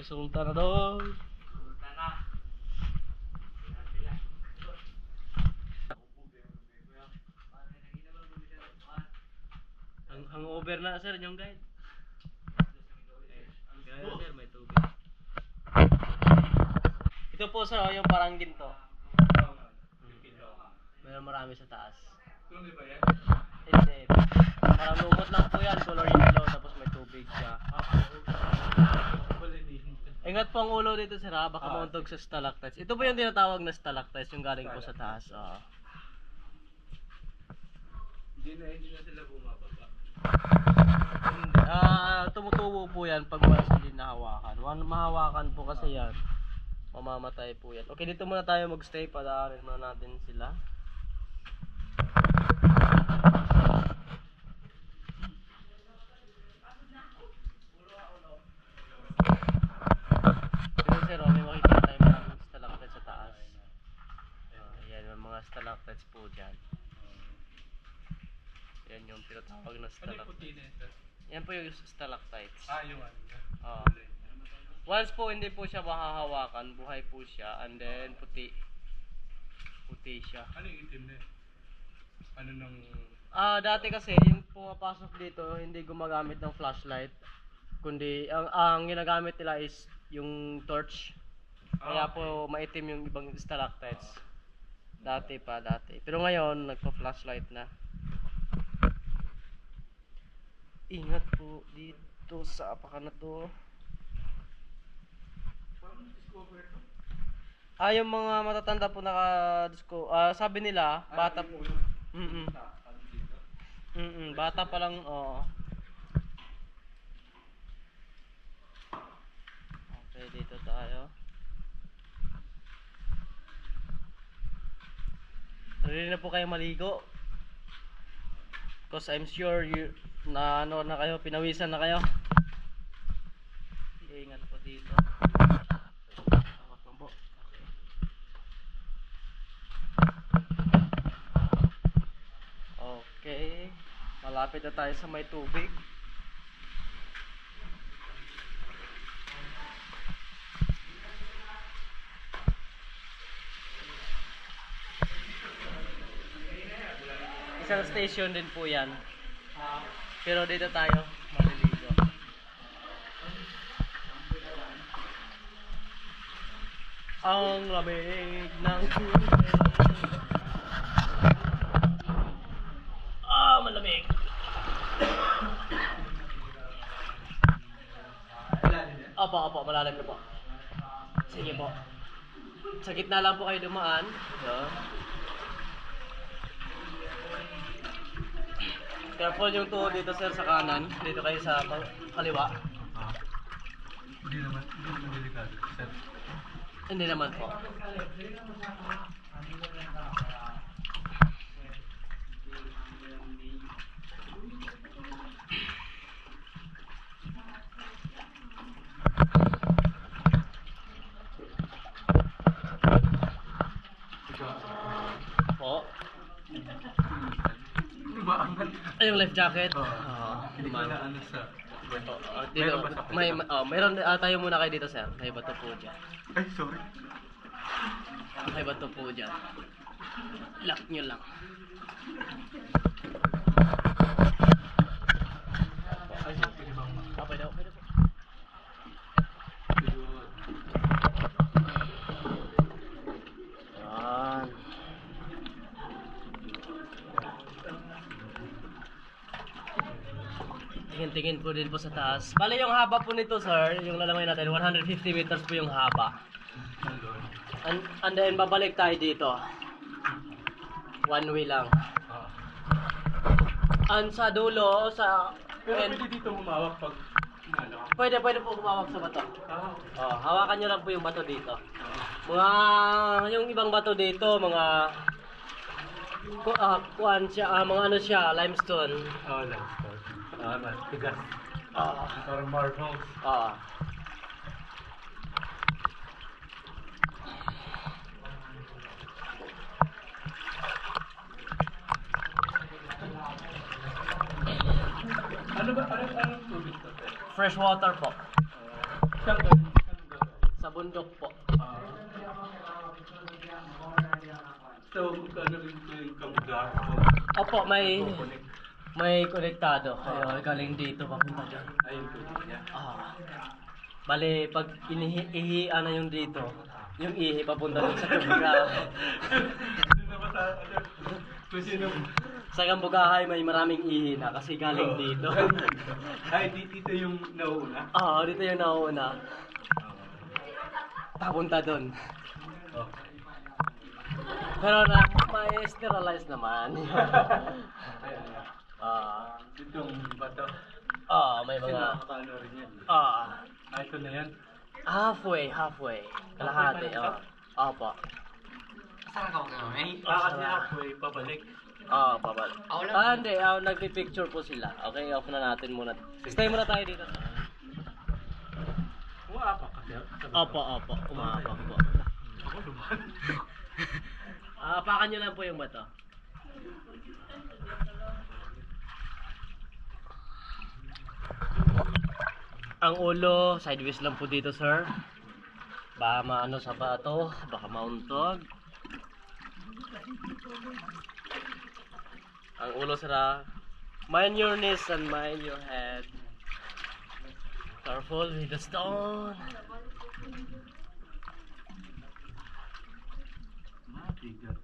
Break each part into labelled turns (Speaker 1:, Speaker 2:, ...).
Speaker 1: resulta na doon. Ang over na sir yung guide. Kaya sir may tubig. Ito po sir yung parang ginto. Meron marami sa taas. Hindi ba yan? Hindi. Parang lumot lang po yan, color yellow tapos may tubig siya. Ingat po ang ulo dito sir ha, baka mauntog sa stalactites. Ito po yung tinatawag na stalactites, yung galing po sa taas.
Speaker 2: Hindi na sila bumababa.
Speaker 1: Tumutubo po yan pag wala sila nahawakan. Mahawakan po kasi yan, mamamatay po yan. Okay, dito muna tayo magstay, padaanin muna natin sila. Sir, may makikita tayo mga stalactites sa taas. Ayan, may mga stalactites po dyan. Yan yung pinatawag na stalactites. Yan po yung stalactites.
Speaker 2: Yung ano.
Speaker 1: Once po hindi po siya mahahawakan, buhay po siya, and then puti siya.
Speaker 2: Ano yung itim na yun? Ano nang...
Speaker 1: Dati kasi yung pumapasok dito hindi gumagamit ng flashlight, kundi ang ginagamit nila is yung torch. Kaya po maitim yung ibang stalactites. Dati. Pero ngayon nagpa-flashlight na. Ingat po dito sa apakan na to. Yung mga matatanda po naka-disco, sabi nila, bata po. Bata pa lang, Okay, dito tayo. Ready na po kayo maligo? Because I'm sure na kayo, pinawisan na kayo. Ingat po dito. Okay, malapit na tayo sa may tubig. Isang station din po yan. Pero dito tayo maliligo. Ang lamig ng tubig. Malamig. Opo, malalim na po. Sige po. Sa gitna lang po kayo dumaan. Careful yung tuhod dito sir sa kanan. Dito kayo sa kaliwa.
Speaker 2: Hindi naman delikado. Sir.
Speaker 1: Hindi naman po. Ay, yung life jacket?
Speaker 2: Ano sa...
Speaker 1: Dito, mayroon tayo muna kayo dito sir. May bato po dyan.
Speaker 2: Ay, sorry.
Speaker 1: May bato po dyan. Lock nyo lang. Pwede po. Tingin-tingin po din po sa taas. Bale yung haba po nito sir, yung lalamay natin, 150 meters po yung haba. And then babalik tayo dito. One way lang. And sa dulo,
Speaker 2: Pero pwede dito humawak pag
Speaker 1: Pwede po humawak sa bato. Hawakan nyo lang po yung bato dito. Yung ibang bato dito, mga mga ano siya, limestone.
Speaker 2: Limestone. Tigas. Parang marbles. Ano tubig to?
Speaker 1: Fresh water po.
Speaker 2: Saan
Speaker 1: bundok po.
Speaker 2: So, ano rin ito yung kamugar?
Speaker 1: Opo, may konektado. Kaya galing dito papunta dyan.
Speaker 2: Ayun po niya.
Speaker 1: Bale, pag ihian na yung dito, yung ihi papunta dun sa Kambugahay.
Speaker 2: Doon na ba kung sino?
Speaker 1: Sa Kambugahay may maraming ihi na kasi galing dito.
Speaker 2: Ay, dito yung nauna.
Speaker 1: Dito yung nauuna. Papunta dun.
Speaker 2: Okay.
Speaker 1: Pero may sterilize naman.
Speaker 2: Itong bato.
Speaker 1: May
Speaker 2: Kasi
Speaker 1: mga...
Speaker 2: nakakaano rin yan. Ito na yan.
Speaker 1: Halfway. Kalahati, Opo.
Speaker 3: Saan ka kami?
Speaker 2: Kasi halfway, pabalik.
Speaker 1: Babal.
Speaker 3: Ako lang.
Speaker 1: Hindi, nagpi-picture po sila. Okay, off na natin muna. Stay muna tayo dito.
Speaker 2: Umaapak kasi.
Speaker 1: Opo. Umaapak po.
Speaker 2: Ako lumahan.
Speaker 1: Apakan nyo lang po yung bato. Ang ulo, sideways lang po dito, sir. Baka maano sa bato, baka mauntog. Ang ulo, sir, mind your knees and mind your head. Careful with the stone.
Speaker 2: Mabigat.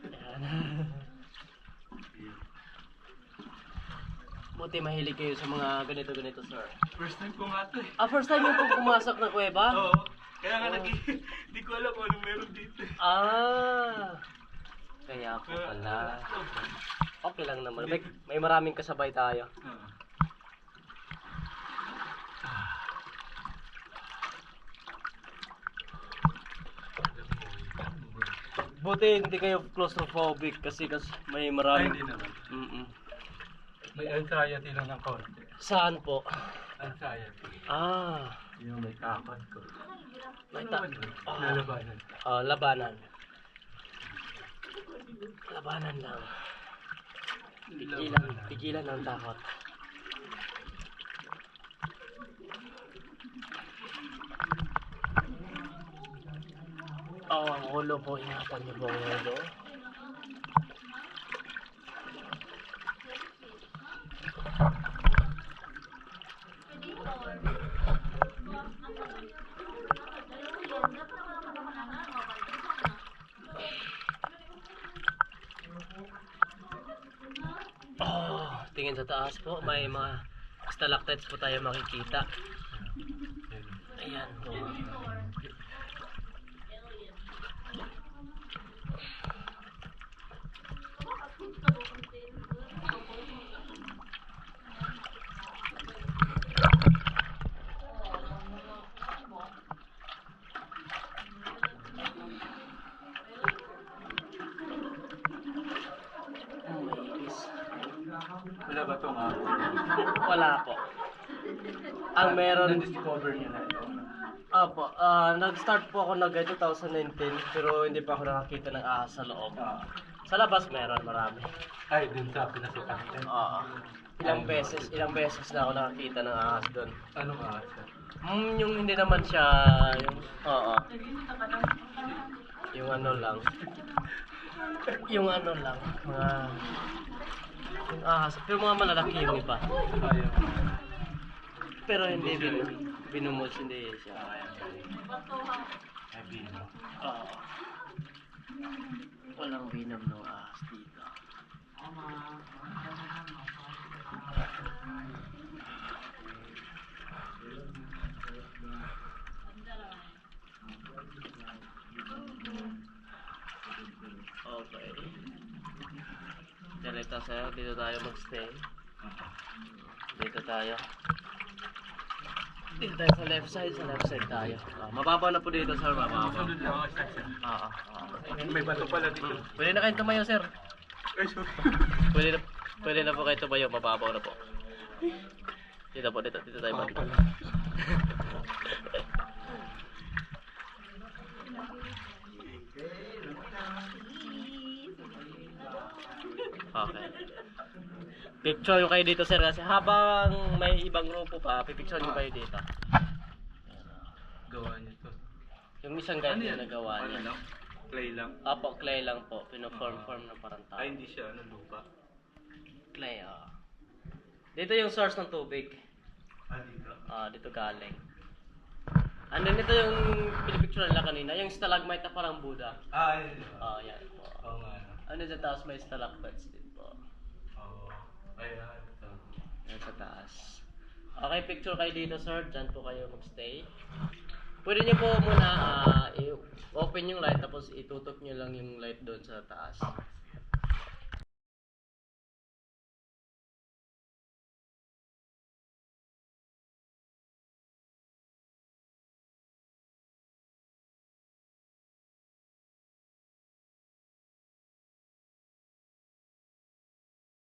Speaker 1: Ayan. Buti mahilig kayo sa mga ganito, sir.
Speaker 2: First time ko nga ito eh.
Speaker 1: First time yung po pumasok na kuweba?
Speaker 2: Oo. Kaya nga hindi ko alam kung anong meron dito eh.
Speaker 1: Kaya po pala. Okay lang naman. May maraming kasabay tayo. Buti hindi kayo claustrophobic kasi may
Speaker 2: Ay,
Speaker 1: maraming...
Speaker 2: hindi naman. May anxiety lang ng konti.
Speaker 1: Saan po?
Speaker 2: Anxiety. Yung may takot ko.
Speaker 1: May
Speaker 2: Ano
Speaker 1: ta-
Speaker 2: naman yun? Lalabanan.
Speaker 1: Labanan. Labanan lang. Pigilan ang takot. Ang ulo po. Ingatan niyo po ang ulo. Tingin sa taas po, may mga stalactites po tayo makikita. Ayan po.
Speaker 2: Wala ba itong
Speaker 1: Wala po. Ang meron...
Speaker 2: Na-discover niyo na ito?
Speaker 1: Opo, nag-start po ako nag 2019 pero hindi pa ako nakakita ng ahas sa loob. Sa labas meron, marami.
Speaker 2: Ay, dun sa pinasukan natin.
Speaker 1: Ilang beses na ako nakakita ng ahas doon.
Speaker 2: Anong asa?
Speaker 1: Yung hindi naman siya, yung ano lang. Yung ano lang, yung ahas, pero mga malalaki yung iba.
Speaker 2: Ayaw.
Speaker 1: Pero hindi binumulch, hindi siya.
Speaker 2: Ay, bino.
Speaker 1: Walang binom ng ahas dito. Okay. Diretso sa'yo, dito tayo magstay. Dito tayo. Dito tayo sa left side tayo. Mababaw na po dito, sir, mababaw.
Speaker 2: Sunod lang ako sa isa. May bato pala dito.
Speaker 1: Pwede na kayo tumayo, sir.
Speaker 2: Ay, sorry.
Speaker 1: Pwede na po kayo tumayo, mababaw na po. Dito tayo
Speaker 2: Baka
Speaker 1: balik.
Speaker 2: pala.
Speaker 1: Okay. Picture kayo dito, sir, kasi habang may ibang grupo pa, pipicture nyo kayo dito.
Speaker 2: Gawa niyo to.
Speaker 1: Yung isang guide
Speaker 2: Ano
Speaker 1: na
Speaker 2: yan?
Speaker 1: nagawa
Speaker 2: Ano
Speaker 1: niya.
Speaker 2: lang? Clay lang?
Speaker 1: Apo, clay lang po. Pino-form na parang tao.
Speaker 2: Ay, hindi siya, ano, lupa.
Speaker 1: Clay, Dito yung source ng tubig.
Speaker 2: Dito.
Speaker 1: Dito galing. And then ito yung pinipicture nila kanina, yung stalagmite na parang Buddha.
Speaker 2: Yun.
Speaker 1: Yan po.
Speaker 2: Oo nga, no?
Speaker 1: Ano sa taas may stalactites din po.
Speaker 2: Oo. Ayan, ito.
Speaker 1: Yan sa taas. Okay, picture kayo dito sir, dyan po kayo magstay. Pwede nyo po muna i-open yung light tapos itutok nyo lang yung light doon sa taas.